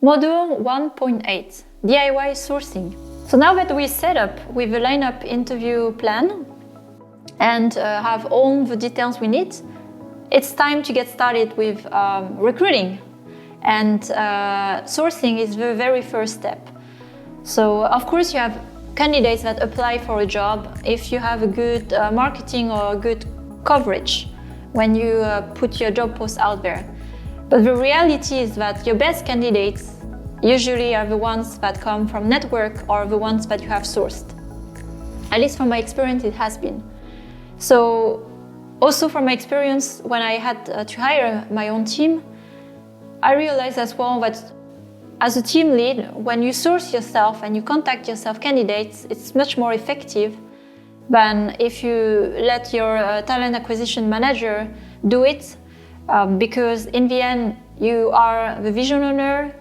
Module 1.8, DIY sourcing. So now that we set up with a lineup interview plan and have all the details we need, it's time to get started with recruiting. And sourcing is the very first step. So of course you have candidates that apply for a job if you have a good marketing or good coverage when you put your job post out there. But the reality is that your best candidates usually are the ones that come from network or the ones that you have sourced. At least from my experience, it has been. So also from my experience, when I had to hire my own team, I realized as well that as a team lead, when you source yourself and you contact yourself candidates, it's much more effective than if you let your talent acquisition manager do it, because in the end, you are the vision owner,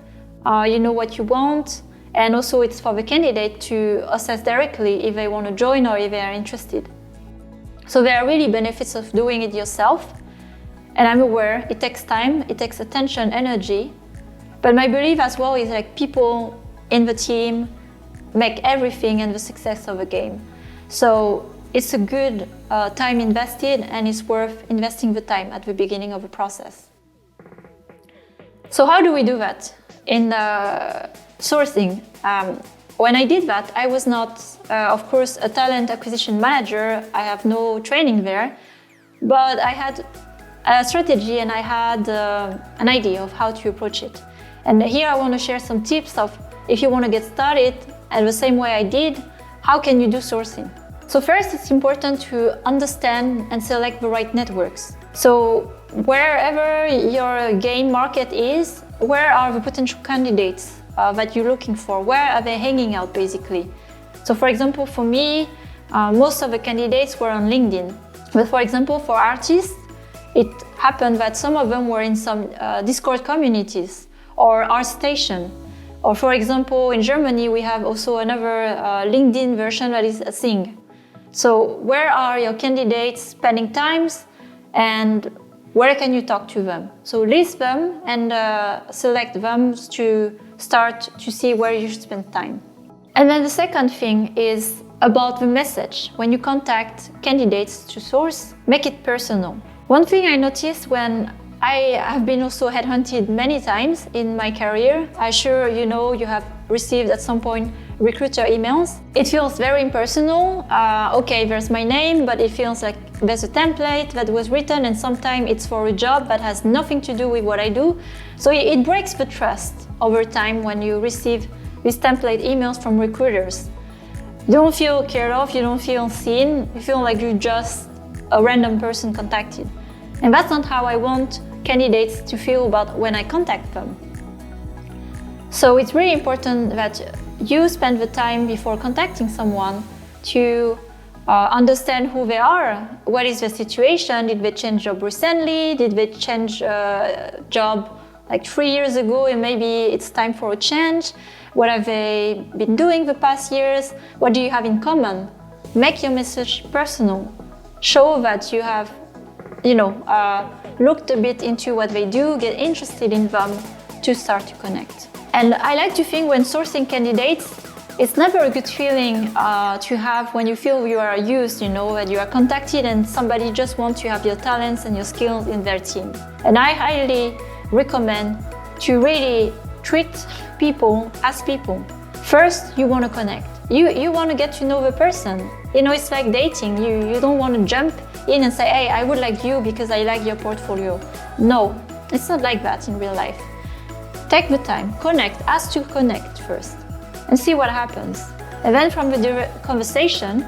you know what you want, and also it's for the candidate to assess directly if they want to join or if they are interested. So there are really benefits of doing it yourself, and I'm aware it takes time, it takes attention, energy, but my belief as well is like people in the team make everything and the success of a game. So it's a good time invested, and it's worth investing the time at the beginning of the process. So how do we do that in sourcing? When I did that, I was not, of course, a talent acquisition manager. I have no training there, but I had a strategy and I had an idea of how to approach it. And here I want to share some tips of if you want to get started and the same way I did, how can you do sourcing? So first, it's important to understand and select the right networks. So wherever your game market is, where are the potential candidates that you're looking for? Where are they hanging out, basically? So for example, for me, most of the candidates were on LinkedIn. But for example, for artists, it happened that some of them were in some Discord communities or ArtStation. Or for example, in Germany, we have also another LinkedIn version that is a Sing. So where are your candidates spending times and where can you talk to them? So list them and select them to start to see where you should spend time. And then the second thing is about the message. When you contact candidates to source, make it personal. One thing I noticed when I have been also headhunted many times in my career. I'm sure you know you have received at some point recruiter emails. It feels very impersonal. Okay, there's my name, but it feels like there's a template that was written and sometimes it's for a job that has nothing to do with what I do. So it breaks the trust over time when you receive these template emails from recruiters. You don't feel cared of, you don't feel seen, you feel like you're just a random person contacted. And that's not how I want candidates to feel about when I contact them. So it's really important that you spend the time before contacting someone to understand who they are, what is their situation, did they change job recently, did they change job like 3 years ago and maybe it's time for a change, what have they been doing the past years, what do you have in common. Make your message personal, show that you have looked a bit into what they do, get interested in them to start to connect. And I like to think when sourcing candidates, it's never a good feeling to have when you feel you are used, that you are contacted and somebody just wants to have your talents and your skills in their team. And I highly recommend to really treat people as people. First, you want to connect. You want to get to know the person. It's like dating. You don't want to jump in and say, hey, I would like you because I like your portfolio. No, it's not like that in real life. Take the time, connect, ask to connect first and see what happens. And then from the conversation,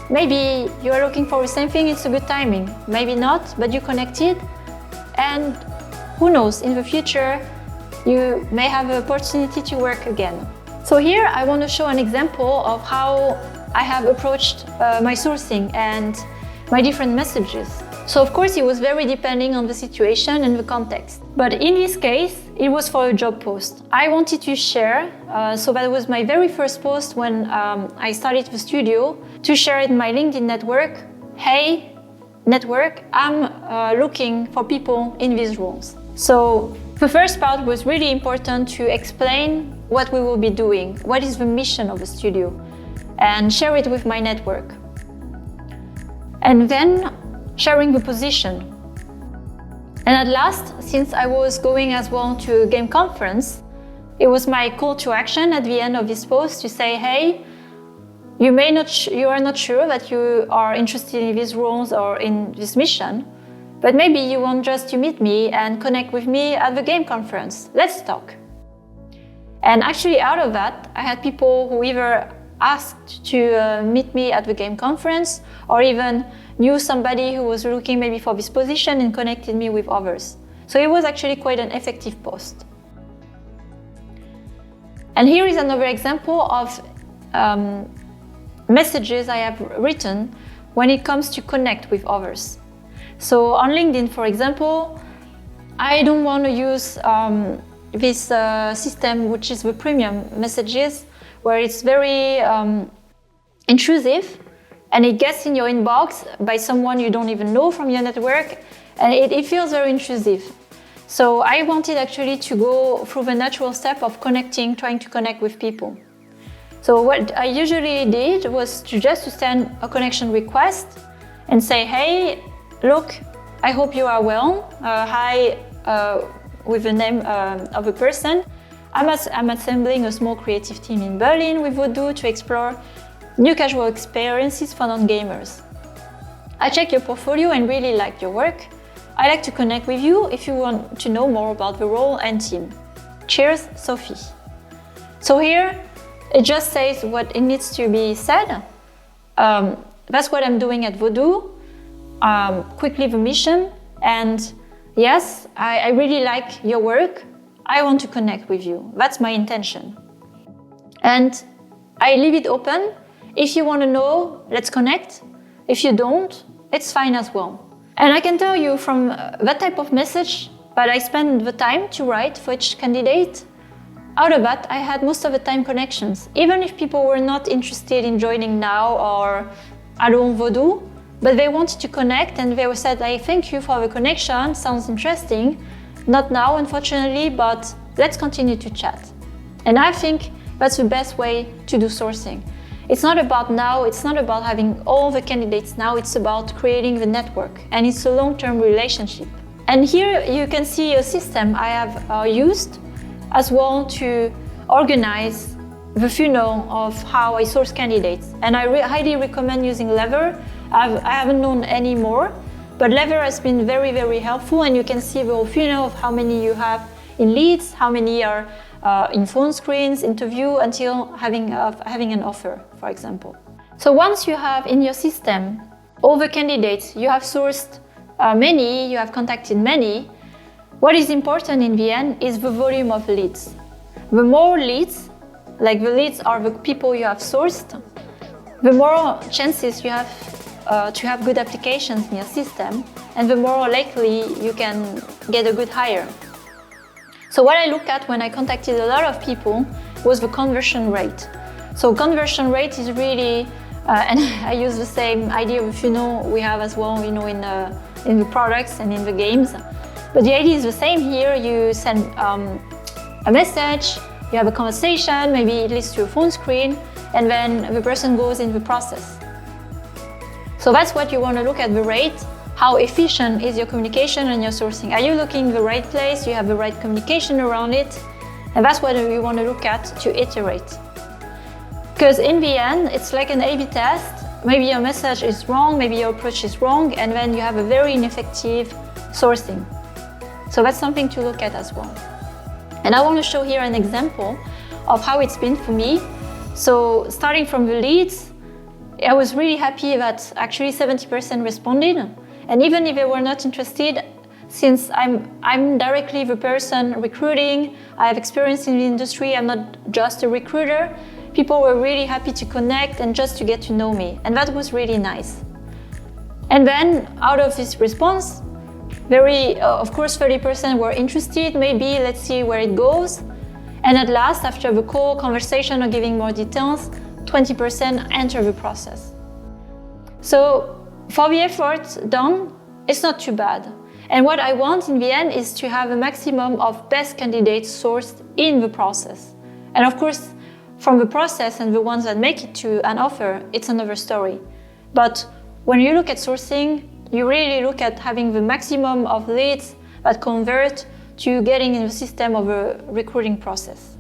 maybe you are looking for the same thing, it's a good timing. Maybe not, but you connected, and who knows, in the future, you may have an opportunity to work again. So here I want to show an example of how I have approached my sourcing and my different messages. So of course it was very depending on the situation and the context. But in this case, it was for a job post. I wanted to share, so that was my very first post when I started the studio, to share in my LinkedIn network, hey, network, I'm looking for people in these roles. So the first part was really important to explain what we will be doing, what is the mission of the studio, and share it with my network. And then sharing the position. And at last, since I was going as well to a game conference, it was my call to action at the end of this post to say, hey, you are not sure that you are interested in these roles or in this mission, but maybe you want just to meet me and connect with me at the game conference. Let's talk. And actually out of that, I had people who either asked to meet me at the game conference or even knew somebody who was looking maybe for this position and connected me with others. So it was actually quite an effective post. And here is another example of messages I have written when it comes to connect with others. So on LinkedIn, for example, I don't want to use this system, which is the premium messages, where it's very intrusive and it gets in your inbox by someone you don't even know from your network, and it feels very intrusive. So I wanted actually to go through the natural step of connecting, trying to connect with people. So what I usually did was to send a connection request and say, hey, look, I hope you are well. Hi, with the name of a person. I'm assembling a small creative team in Berlin with Voodoo to explore new casual experiences for non-gamers. I checked your portfolio and really liked your work. I'd like to connect with you if you want to know more about the role and team. Cheers, Sophie. So here, it just says what it needs to be said. That's what I'm doing at Voodoo. Quickly the mission, and yes, I really like your work. I want to connect with you. That's my intention. And I leave it open. If you want to know, let's connect. If you don't, it's fine as well. And I can tell you from that type of message that I spend the time to write for each candidate, out of that I had most of the time connections. Even if people were not interested in joining now or Allons Voodoo, but they wanted to connect and they said, I thank you for the connection, sounds interesting. Not now, unfortunately, but let's continue to chat. And I think that's the best way to do sourcing. It's not about now, it's not about having all the candidates now, it's about creating the network, and it's a long-term relationship. And here you can see a system I have used as well to organize the funnel of how I source candidates. And I highly recommend using Lever. I haven't known any more, but Lever has been very, very helpful, and you can see the whole funnel of how many you have in leads, how many are in phone screens, interview, until having an offer, for example. So once you have in your system all the candidates, you have sourced many, you have contacted many, what is important in the end is the volume of leads. The more leads, like the leads are the people you have sourced, the more chances you have to have good applications in your system, and the more likely you can get a good hire. So what I looked at when I contacted a lot of people was the conversion rate. So conversion rate is really, and I use the same idea of funnel we have as well, in the products and in the games. But the idea is the same here. You send a message, you have a conversation, maybe it leads to a phone screen, and then the person goes in the process. So that's what you want to look at, the rate. How efficient is your communication and your sourcing? Are you looking in the right place? Do you have the right communication around it? And that's what we want to look at to iterate. Because in the end, it's like an A/B test. Maybe your message is wrong, maybe your approach is wrong, and then you have a very ineffective sourcing. So that's something to look at as well. And I want to show here an example of how it's been for me. So starting from the leads, I was really happy that actually 70% responded. And even if they were not interested, since I'm directly the person recruiting, I have experience in the industry, I'm not just a recruiter, people were really happy to connect and just to get to know me. And that was really nice. And then out of this response, of course 30% were interested, maybe let's see where it goes. And at last, after the call, conversation or giving more details, 20% enter the process. So for the effort done, it's not too bad. And what I want in the end is to have a maximum of best candidates sourced in the process. And of course, from the process and the ones that make it to an offer, it's another story. But when you look at sourcing, you really look at having the maximum of leads that convert to getting in the system of a recruiting process.